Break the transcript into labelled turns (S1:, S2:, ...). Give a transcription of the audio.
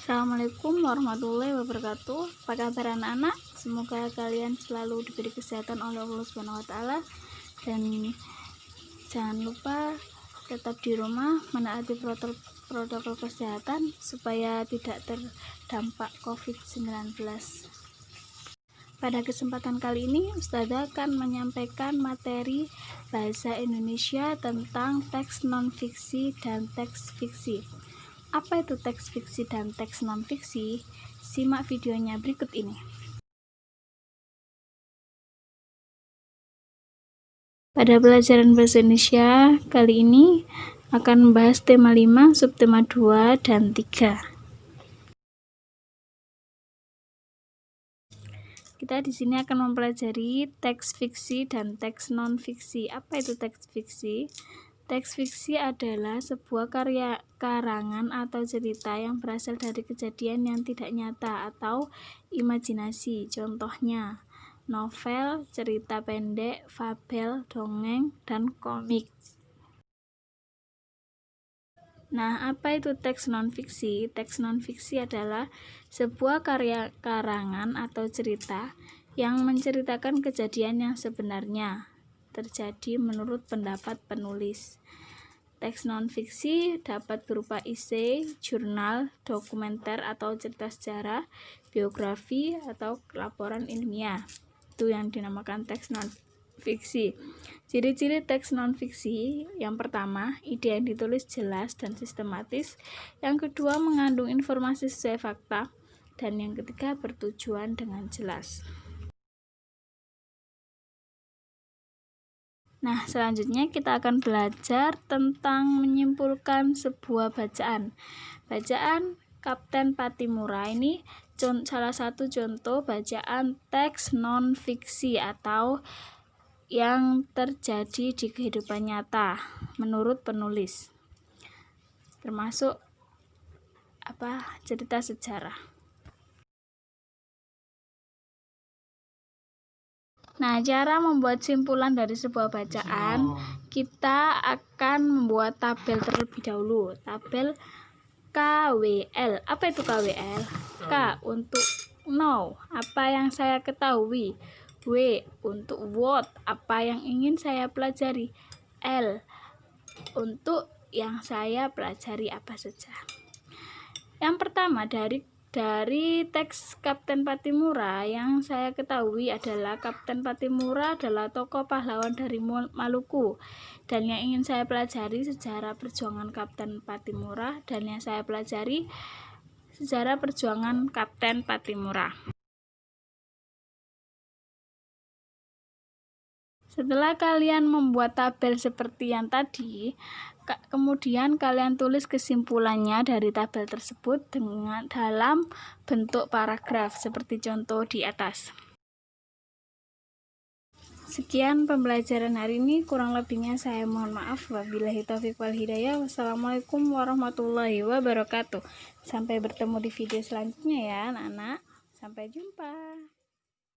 S1: Assalamualaikum warahmatullahi wabarakatuh. Apa kabar anak-anak? Semoga kalian selalu diberi kesehatan oleh Allah Subhanahu wa taala, dan jangan lupa tetap di rumah menaati protokol kesehatan supaya tidak terdampak COVID-19. Pada kesempatan kali ini, Ustazah akan menyampaikan materi bahasa Indonesia tentang teks non-fiksi dan teks fiksi. Apa itu teks fiksi dan teks non-fiksi? Simak videonya berikut ini. Pada pelajaran bahasa Indonesia kali ini akan membahas tema 5, subtema 2 dan 3. Kita di sini akan mempelajari teks fiksi dan teks non-fiksi. Apa itu teks fiksi? Teks fiksi adalah sebuah karya karangan atau cerita yang berasal dari kejadian yang tidak nyata atau imajinasi. Contohnya, novel, cerita pendek, fabel, dongeng, dan komik. Nah, apa itu teks non-fiksi? Teks non-fiksi adalah sebuah karya karangan atau cerita yang menceritakan kejadian yang sebenarnya terjadi menurut pendapat penulis. Teks non-fiksi dapat berupa esai, jurnal, dokumenter atau cerita sejarah, biografi, atau laporan ilmiah. Itu yang dinamakan teks non-fiksi. Ciri-ciri teks non-fiksi: yang pertama, ide yang ditulis jelas dan sistematis. Yang kedua, mengandung informasi sesuai fakta. Dan yang ketiga, bertujuan dengan jelas. Nah, selanjutnya kita akan belajar tentang menyimpulkan sebuah bacaan. Bacaan Kapten Patimura ini salah satu contoh bacaan teks non-fiksi atau yang terjadi di kehidupan nyata menurut penulis, termasuk cerita sejarah. Nah, cara membuat simpulan dari sebuah bacaan, kita akan membuat tabel terlebih dahulu. Tabel KWL. Apa itu KWL? K untuk know, apa yang saya ketahui. W untuk what, apa yang ingin saya pelajari. L untuk yang saya pelajari apa saja. Yang pertama, dari teks Kapten Patimura yang saya ketahui adalah Kapten Patimura adalah tokoh pahlawan dari Maluku, dan yang ingin saya pelajari sejarah perjuangan Kapten Patimura, dan yang saya pelajari sejarah perjuangan Kapten Patimura. Setelah kalian membuat tabel seperti yang tadi, kemudian kalian tulis kesimpulannya dari tabel tersebut dalam bentuk paragraf seperti contoh di atas. Sekian pembelajaran hari ini, kurang lebihnya saya mohon maaf. Wabillahi taufiq wal hidayah. Wassalamualaikum warahmatullahi wabarakatuh. Sampai bertemu di video selanjutnya ya anak-anak. Sampai jumpa.